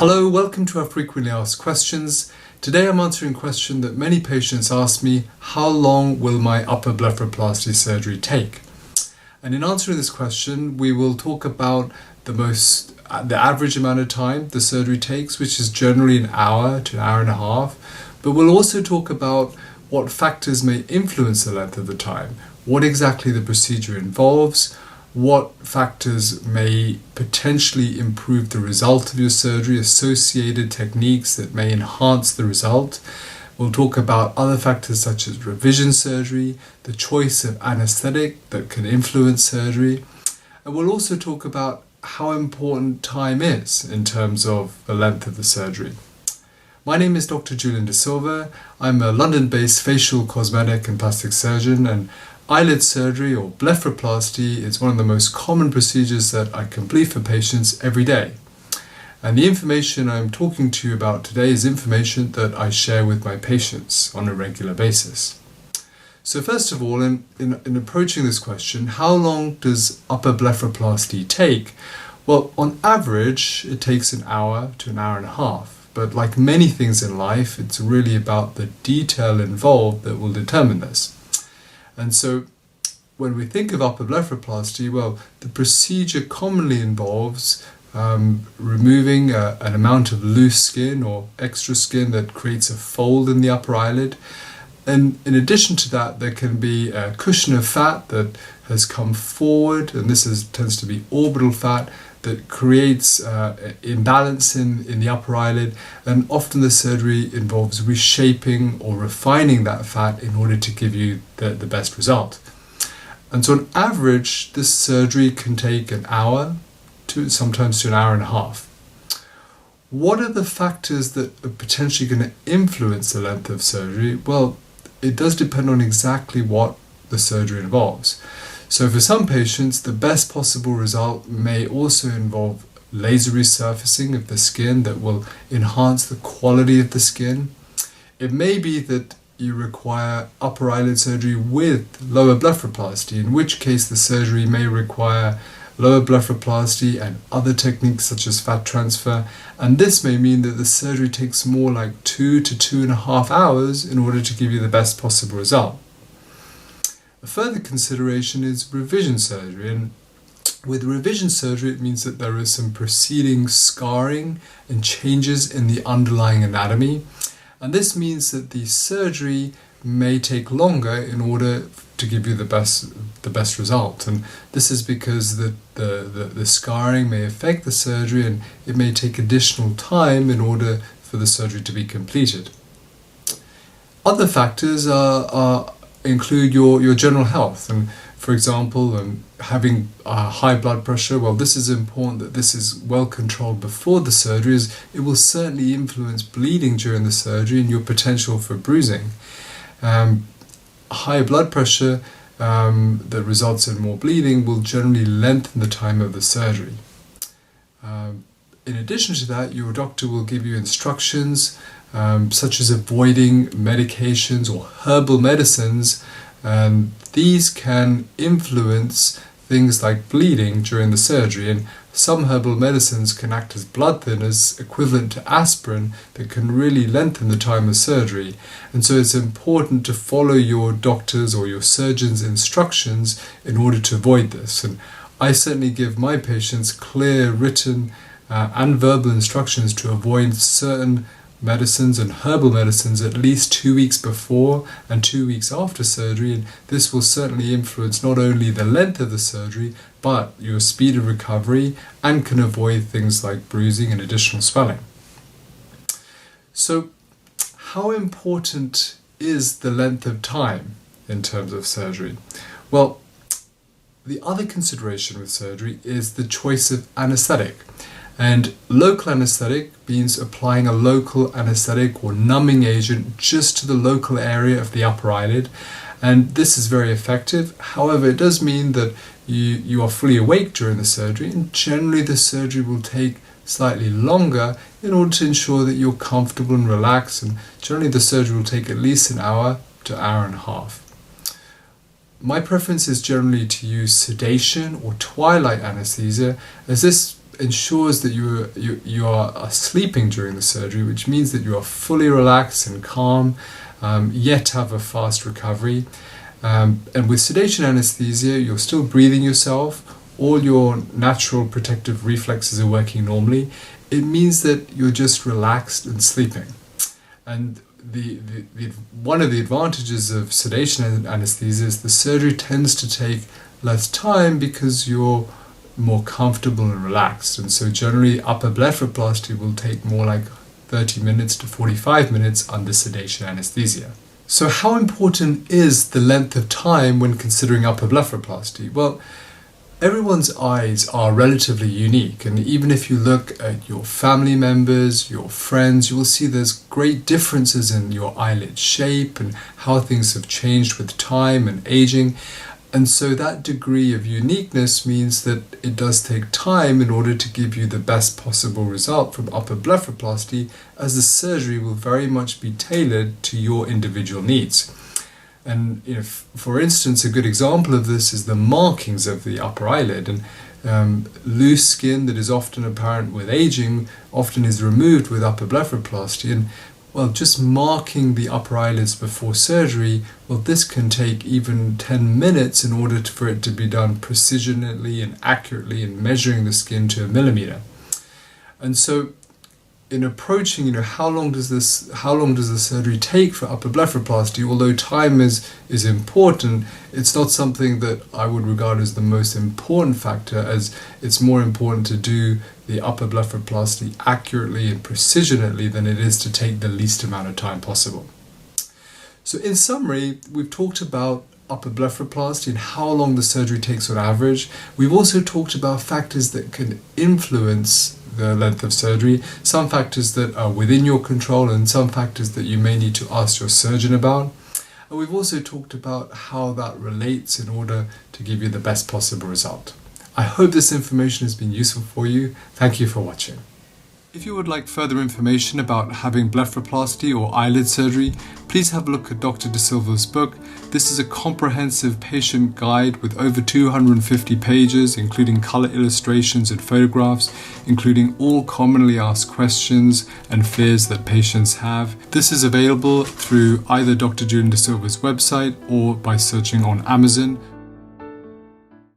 Hello, welcome to our frequently asked questions. Today I'm answering a question that many patients ask me: how long will my upper blepharoplasty surgery take? And in answering this question, we will talk about the average amount of time the surgery takes, which is generally an hour to an hour and a half. But we'll also talk about what factors may influence the length of the time, what exactly the procedure involves, what factors may potentially improve the result of your surgery, associated techniques that may enhance the result. We'll talk about other factors such as revision surgery, the choice of anesthetic that can influence surgery, and we'll also talk about how important time is in terms of the length of the surgery. My name is Dr. Julian De Silva. I'm a London-based facial, cosmetic and plastic surgeon, and eyelid surgery or blepharoplasty is one of the most common procedures that I complete for patients every day. And the information I'm talking to you about today is information that I share with my patients on a regular basis. So first of all, in approaching this question, how long does upper blepharoplasty take? Well, on average, it takes an hour to an hour and a half. But like many things in life, it's really about the detail involved that will determine this. And so when we think of upper blepharoplasty, well, the procedure commonly involves removing an amount of loose skin or extra skin that creates a fold in the upper eyelid. And in addition to that, there can be a cushion of fat that has come forward, and this tends to be orbital fat, that creates imbalance in the upper eyelid, and often the surgery involves reshaping or refining that fat in order to give you the best result. And so on average, this surgery can take an hour to sometimes to an hour and a half. What are the factors that are potentially going to influence the length of surgery? Well, it does depend on exactly what the surgery involves. So for some patients, the best possible result may also involve laser resurfacing of the skin that will enhance the quality of the skin. It may be that you require upper eyelid surgery with lower blepharoplasty, in which case the surgery may require lower blepharoplasty and other techniques such as fat transfer, and this may mean that the surgery takes more like 2 to 2.5 hours in order to give you the best possible result. A further consideration is revision surgery, and with revision surgery it means that there is some preceding scarring and changes in the underlying anatomy, and this means that the surgery may take longer in order to give you the best result. And this is because the scarring may affect the surgery, and it may take additional time in order for the surgery to be completed. Other factors include your general health, and for example, having high blood pressure. Well, this is important that this is well controlled before the surgery, as it will certainly influence bleeding during the surgery and your potential for bruising. High blood pressure that results in more bleeding will generally lengthen the time of the surgery. In addition to that, your doctor will give you instructions such as avoiding medications or herbal medicines, and these can influence things like bleeding during the surgery, and some herbal medicines can act as blood thinners equivalent to aspirin that can really lengthen the time of surgery. And so it's important to follow your doctor's or your surgeon's instructions in order to avoid this. And I certainly give my patients clear written and verbal instructions to avoid certain medicines and herbal medicines at least 2 weeks before and 2 weeks after surgery, and this will certainly influence not only the length of the surgery but your speed of recovery, and can avoid things like bruising and additional swelling. So how important is the length of time in terms of surgery? Well, the other consideration with surgery is the choice of anesthetic. And local anesthetic means applying a local anesthetic or numbing agent just to the local area of the upper eyelid, and this is very effective. However, it does mean that you are fully awake during the surgery, and generally the surgery will take slightly longer in order to ensure that you're comfortable and relaxed, and generally the surgery will take at least an hour to hour and a half. My preference is generally to use sedation or twilight anesthesia, as this ensures that you are sleeping during the surgery, which means that you are fully relaxed and calm, yet have a fast recovery. And with sedation anesthesia, you're still breathing yourself, all your natural protective reflexes are working normally. It means that you're just relaxed and sleeping. And one of the advantages of sedation anesthesia is the surgery tends to take less time because you're more comfortable and relaxed. And so generally upper blepharoplasty will take more like 30 minutes to 45 minutes under sedation anesthesia. So how important is the length of time when considering upper blepharoplasty? Well, everyone's eyes are relatively unique, and even if you look at your family members, your friends, you will see there's great differences in your eyelid shape and how things have changed with time and aging. And so that degree of uniqueness means that it does take time in order to give you the best possible result from upper blepharoplasty, as the surgery will very much be tailored to your individual needs. And for instance, a good example of this is the markings of the upper eyelid. And loose skin that is often apparent with aging often is removed with upper blepharoplasty. And well, just marking the upper eyelids before surgery, well, this can take even 10 minutes in order for it to be done precisionally and accurately and measuring the skin to a millimeter. And so in approaching, how long does the surgery take for upper blepharoplasty? Although time is important, it's not something that I would regard as the most important factor, as it's more important to do the upper blepharoplasty accurately and precisionally than it is to take the least amount of time possible. So in summary, we've talked about upper blepharoplasty and how long the surgery takes on average. We've also talked about factors that can influence the length of surgery, some factors that are within your control and some factors that you may need to ask your surgeon about. And we've also talked about how that relates in order to give you the best possible result. I hope this information has been useful for you. Thank you for watching. If you would like further information about having blepharoplasty or eyelid surgery, please have a look at Dr. De Silva's book. This is a comprehensive patient guide with over 250 pages, including color illustrations and photographs, including all commonly asked questions and fears that patients have. This is available through either Dr. Julian De Silva's website or by searching on Amazon.